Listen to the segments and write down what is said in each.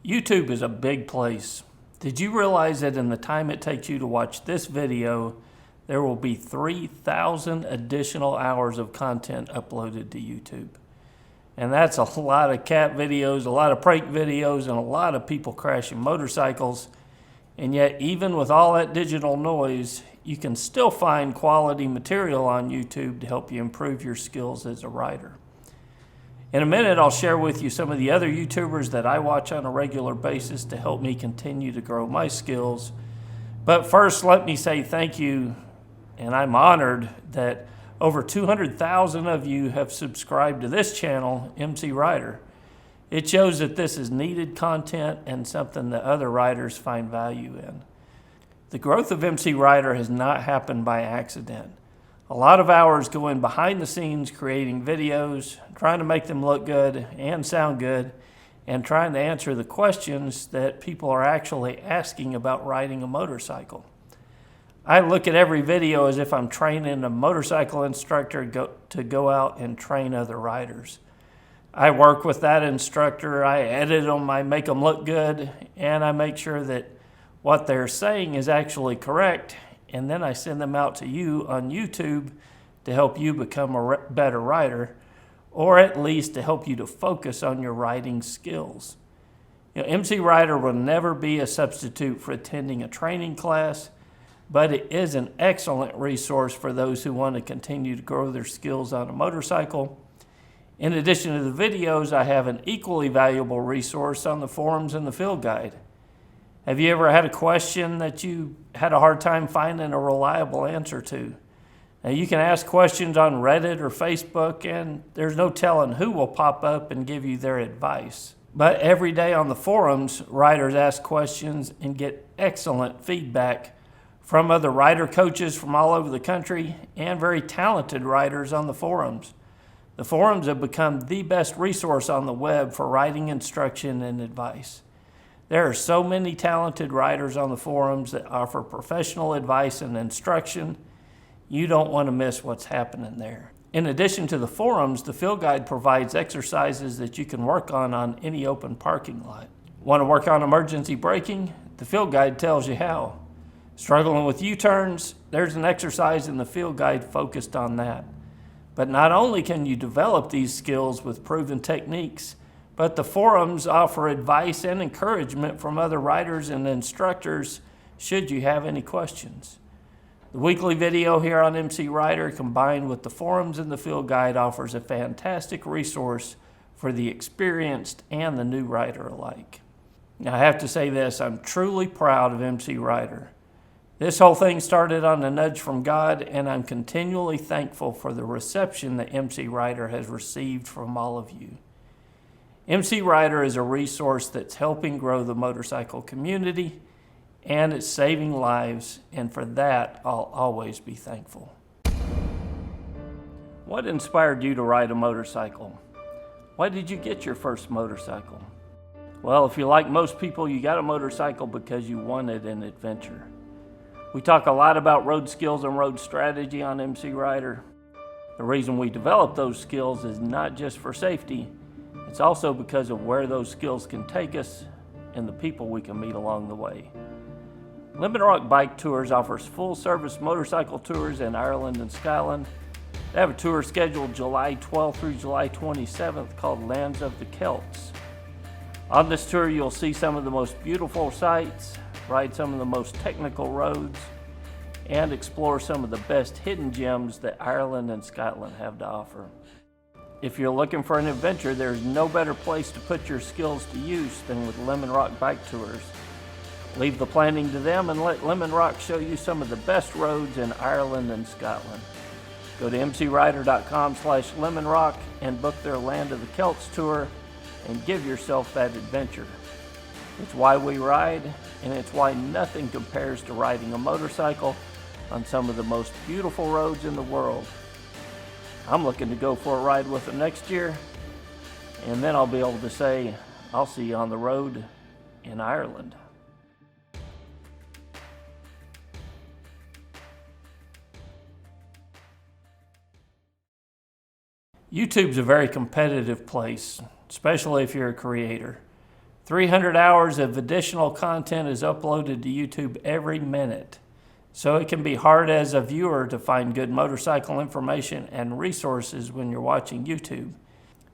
YouTube is a big place. Did you realize that in the time it takes you to watch this video, there will be 3,000 additional hours of content uploaded to YouTube? And that's a lot of cat videos, a lot of prank videos, and a lot of people crashing motorcycles. And yet, even with all that digital noise, you can still find quality material on YouTube to help you improve your skills as a rider. In a minute, I'll share with you some of the other YouTubers that I watch on a regular basis to help me continue to grow my skills. But first, let me say thank you, and I'm honored that over 200,000 of you have subscribed to this channel, MCrider. It shows that this is needed content and something that other riders find value in. The growth of MCrider has not happened by accident. A lot of hours go in behind the scenes creating videos, trying to make them look good and sound good, and trying to answer the questions that people are actually asking about riding a motorcycle. I look at every video as if I'm training a motorcycle instructor to go out and train other riders. I work with that instructor, I edit them, I make them look good, and I make sure that what they're saying is actually correct, and then I send them out to you on YouTube to help you become a better rider, or at least to help you to focus on your riding skills. MCrider will never be a substitute for attending a training class, but it is an excellent resource for those who want to continue to grow their skills on a motorcycle. In addition to the videos, I have an equally valuable resource on the forums and the field guide. Have you ever had a question that you had a hard time finding a reliable answer to? Now, you can ask questions on Reddit or Facebook, and there's no telling who will pop up and give you their advice. But every day on the forums, riders ask questions and get excellent feedback from other rider coaches from all over the country and very talented riders on the forums. The forums have become the best resource on the web for riding instruction and advice. There are so many talented riders on the forums that offer professional advice and instruction. You don't want to miss what's happening there. In addition to the forums, the field guide provides exercises that you can work on any open parking lot. Want to work on emergency braking? The field guide tells you how. Struggling with U-turns? There's an exercise in the field guide focused on that. But not only can you develop these skills with proven techniques, but the forums offer advice and encouragement from other riders and instructors should you have any questions. The weekly video here on MCrider combined with the forums and the field guide offers a fantastic resource for the experienced and the new rider alike. Now I have to say this, I'm truly proud of MCrider. This whole thing started on a nudge from God, and I'm continually thankful for the reception that MCrider has received from all of you. MCrider is a resource that's helping grow the motorcycle community, and it's saving lives, and for that, I'll always be thankful. What inspired you to ride a motorcycle? Why did you get your first motorcycle? Well, if you're like most people, you got a motorcycle because you wanted an adventure. We talk a lot about road skills and road strategy on MCrider. The reason we develop those skills is not just for safety, it's also because of where those skills can take us and the people we can meet along the way. Lemon Rock Bike Tours offers full-service motorcycle tours in Ireland and Scotland. They have a tour scheduled July 12th through July 27th called Lands of the Celts. On this tour, you'll see some of the most beautiful sights, ride some of the most technical roads, and explore some of the best hidden gems that Ireland and Scotland have to offer. If you're looking for an adventure, there's no better place to put your skills to use than with Lemon Rock Bike Tours. Leave the planning to them and let Lemon Rock show you some of the best roads in Ireland and Scotland. Go to mcrider.com/lemonrock and book their Land of the Celts tour and give yourself that adventure. It's why we ride, and it's why nothing compares to riding a motorcycle on some of the most beautiful roads in the world. I'm looking to go for a ride with them next year, and then I'll be able to say, I'll see you on the road in Ireland. YouTube's a very competitive place, especially if you're a creator. 300 hours of additional content is uploaded to YouTube every minute. So it can be hard as a viewer to find good motorcycle information and resources when you're watching YouTube.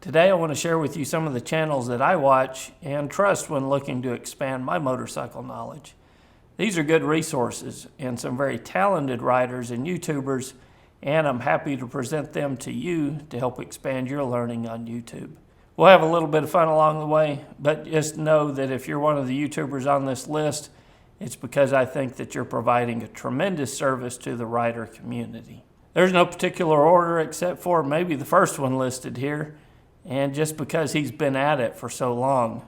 Today I want to share with you some of the channels that I watch and trust when looking to expand my motorcycle knowledge. These are good resources and some very talented riders and YouTubers, and I'm happy to present them to you to help expand your learning on YouTube. We'll have a little bit of fun along the way, but just know that if you're one of the YouTubers on this list, it's because I think that you're providing a tremendous service to the rider community. There's no particular order except for maybe the first one listed here, and just because he's been at it for so long.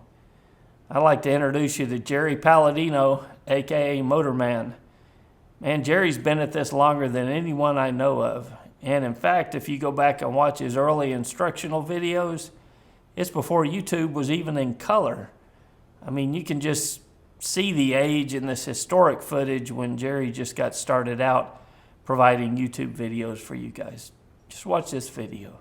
I'd like to introduce you to Jerry Palladino, aka Motorman. Man, Jerry's been at this longer than anyone I know of. And in fact, if you go back and watch his early instructional videos, it's before YouTube was even in color. I mean, you can just see the age in this historic footage when Jerry just got started out providing YouTube videos for you guys. Just watch this video.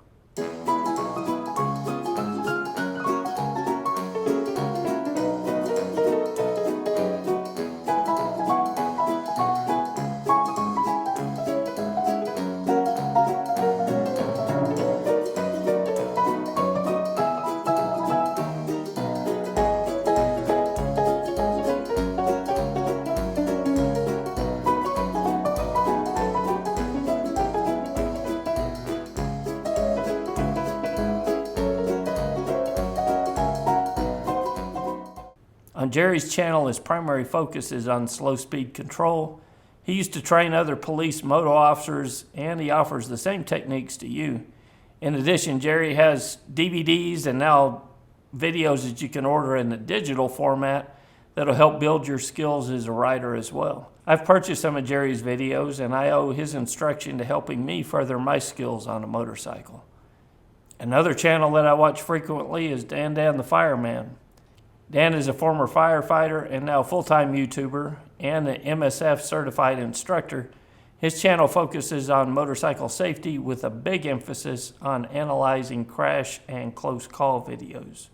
On Jerry's channel, his primary focus is on slow speed control. He used to train other police moto officers, and he offers the same techniques to you. In addition, Jerry has DVDs and now videos that you can order in the digital format that'll help build your skills as a rider as well. I've purchased some of Jerry's videos, and I owe his instruction to helping me further my skills on a motorcycle. Another channel that I watch frequently is DanDantheFireman. Dan is a former firefighter and now full-time YouTuber and an MSF certified instructor. His channel focuses on motorcycle safety with a big emphasis on analyzing crash and close call videos.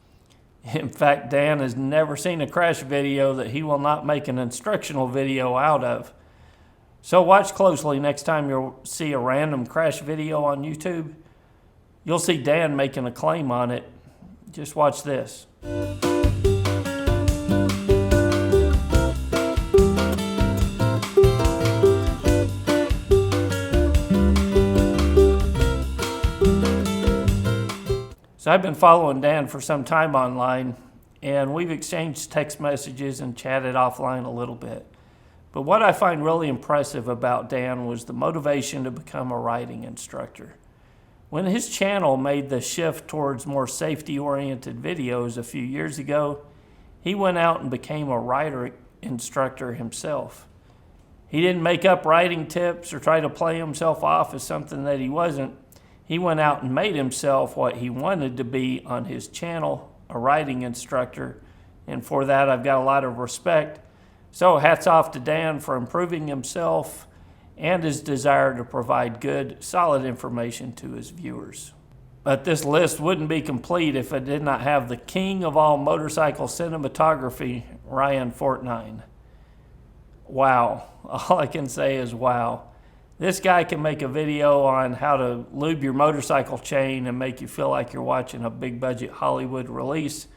In fact, Dan has never seen a crash video that he will not make an instructional video out of. So watch closely next time you'll see a random crash video on YouTube. You'll see Dan making a claim on it. Just watch this. So I've been following Dan for some time online, and we've exchanged text messages and chatted offline a little bit. But what I find really impressive about Dan was the motivation to become a riding instructor. When his channel made the shift towards more safety-oriented videos a few years ago, he went out and became a rider instructor himself. He didn't make up riding tips or try to play himself off as something that he wasn't. He went out and made himself what he wanted to be on his channel, a riding instructor, and for that I've got a lot of respect. So hats off to Dan for improving himself and his desire to provide good, solid information to his viewers. But this list wouldn't be complete if it did not have the king of all motorcycle cinematography, FortNine. Wow. All I can say is wow. This guy can make a video on how to lube your motorcycle chain and make you feel like you're watching a big budget Hollywood release.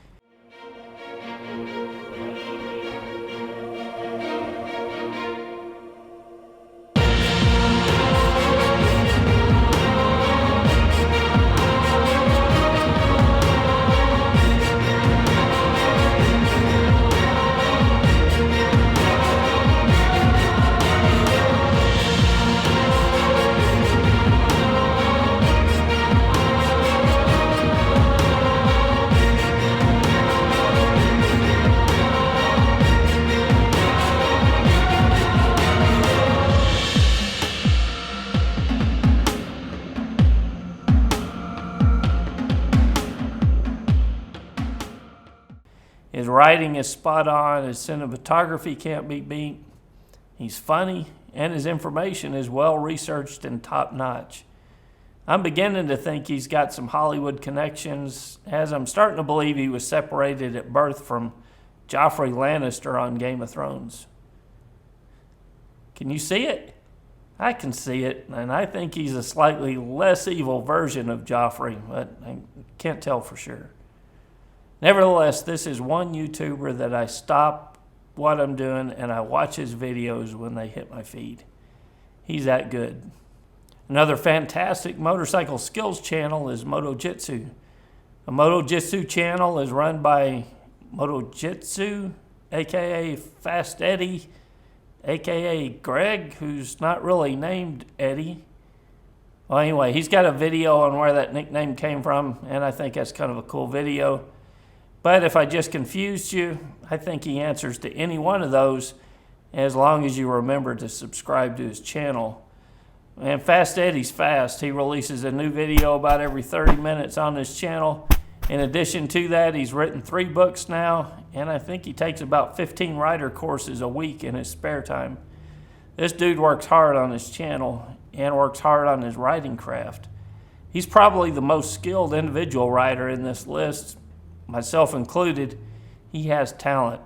His writing is spot on, his cinematography can't be beat. He's funny, and his information is well researched and top notch. I'm beginning to think he's got some Hollywood connections, as I'm starting to believe he was separated at birth from Joffrey Lannister on Game of Thrones. Can you see it? I can see it, and I think he's a slightly less evil version of Joffrey, but I can't tell for sure. Nevertheless, this is one YouTuber that I stop what I'm doing and I watch his videos when they hit my feed. He's that good. Another fantastic motorcycle skills channel is Motojitsu. The Motojitsu channel is run by Motojitsu, aka Fast Eddie, aka Greg, who's not really named Eddie. Well, anyway, he's got a video on where that nickname came from, and I think that's kind of a cool video. But if I just confused you, I think he answers to any one of those, as long as you remember to subscribe to his channel. And Fast Eddie's fast. He releases a new video about every 30 minutes on his channel. In addition to that, he's written 3 books now, and I think he takes about 15 rider courses a week in his spare time. This dude works hard on his channel and works hard on his riding craft. He's probably the most skilled individual rider in this list, myself included. He has talent.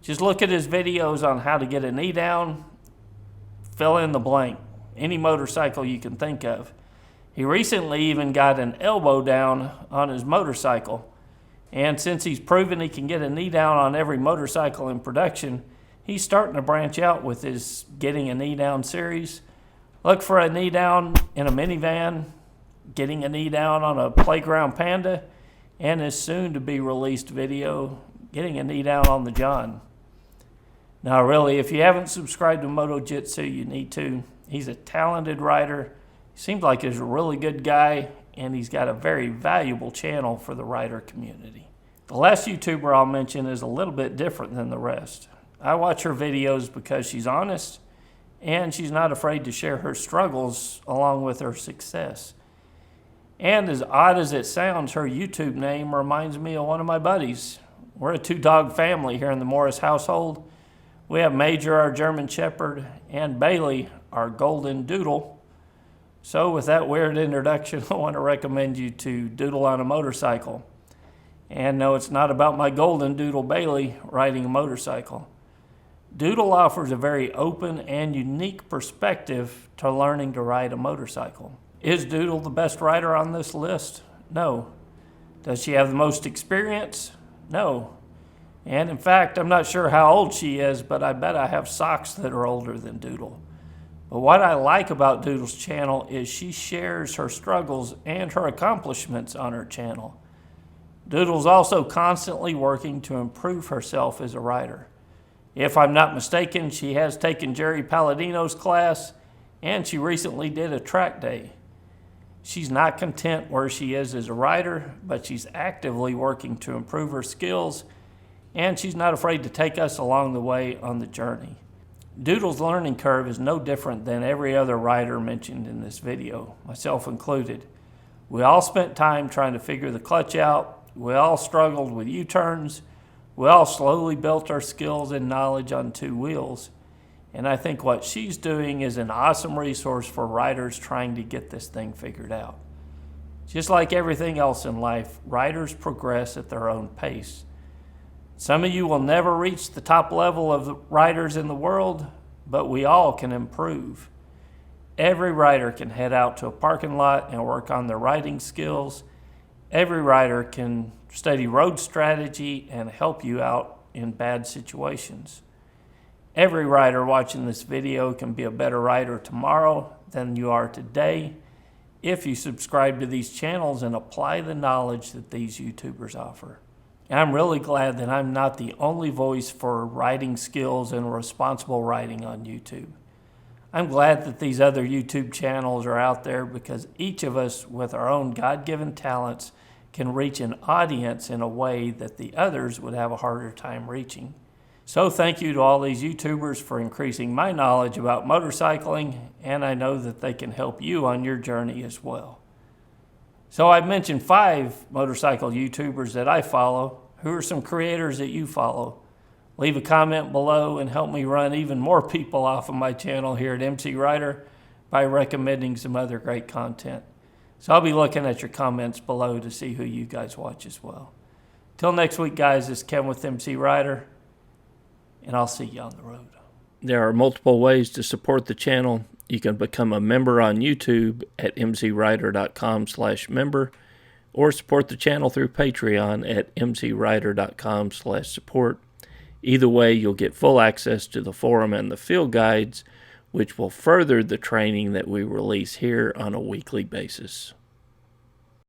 Just look at his videos on how to get a knee down, fill in the blank, any motorcycle you can think of. He recently even got an elbow down on his motorcycle. And since he's proven he can get a knee down on every motorcycle in production, he's starting to branch out with his Getting a Knee Down series. Look for a knee down in a minivan, getting a knee down on a Playground Panda, and his soon-to-be released video, getting a knee down on the John. Now really, if you haven't subscribed to Motojitsu, you need to. He's a talented rider. He seems like he's a really good guy, and he's got a very valuable channel for the rider community. The last YouTuber I'll mention is a little bit different than the rest. I watch her videos because she's honest, and she's not afraid to share her struggles along with her success. And as odd as it sounds, her YouTube name reminds me of one of my buddies. We're a 2-dog family here in the Morris household. We have Major, our German Shepherd, and Bailey, our Golden Doodle. So with that weird introduction, I want to recommend you to Doodle on a motorcycle. And no, it's not about my Golden Doodle Bailey riding a motorcycle. Doodle offers a very open and unique perspective to learning to ride a motorcycle. Is Doodle the best rider on this list? No. Does she have the most experience? No. And in fact, I'm not sure how old she is, but I bet I have socks that are older than Doodle. But what I like about Doodle's channel is she shares her struggles and her accomplishments on her channel. Doodle's also constantly working to improve herself as a rider. If I'm not mistaken, she has taken Jerry Palladino's class, and she recently did a track day. She's not content where she is as a rider, but she's actively working to improve her skills, and she's not afraid to take us along the way on the journey. Doodle's learning curve is no different than every other rider mentioned in this video, myself included. We all spent time trying to figure the clutch out. We all struggled with U-turns. We all slowly built our skills and knowledge on 2 wheels. And I think what she's doing is an awesome resource for riders trying to get this thing figured out. Just like everything else in life, riders progress at their own pace. Some of you will never reach the top level of the riders in the world, but we all can improve. Every rider can head out to a parking lot and work on their riding skills. Every rider can study road strategy and help you out in bad situations. Every rider watching this video can be a better rider tomorrow than you are today if you subscribe to these channels and apply the knowledge that these YouTubers offer. And I'm really glad that I'm not the only voice for riding skills and responsible riding on YouTube. I'm glad that these other YouTube channels are out there because each of us with our own God-given talents can reach an audience in a way that the others would have a harder time reaching. So thank you to all these YouTubers for increasing my knowledge about motorcycling, and I know that they can help you on your journey as well. So I've mentioned 5 motorcycle YouTubers that I follow. Who are some creators that you follow? Leave a comment below and help me run even more people off of my channel here at MCrider by recommending some other great content. So I'll be looking at your comments below to see who you guys watch as well. Till next week, guys, it's Kevin with MCrider, and I'll see you on the road. There are multiple ways to support the channel. You can become a member on YouTube at mcrider.com/member, or support the channel through Patreon at mcrider.com/support. Either way, you'll get full access to the forum and the field guides, which will further the training that we release here on a weekly basis.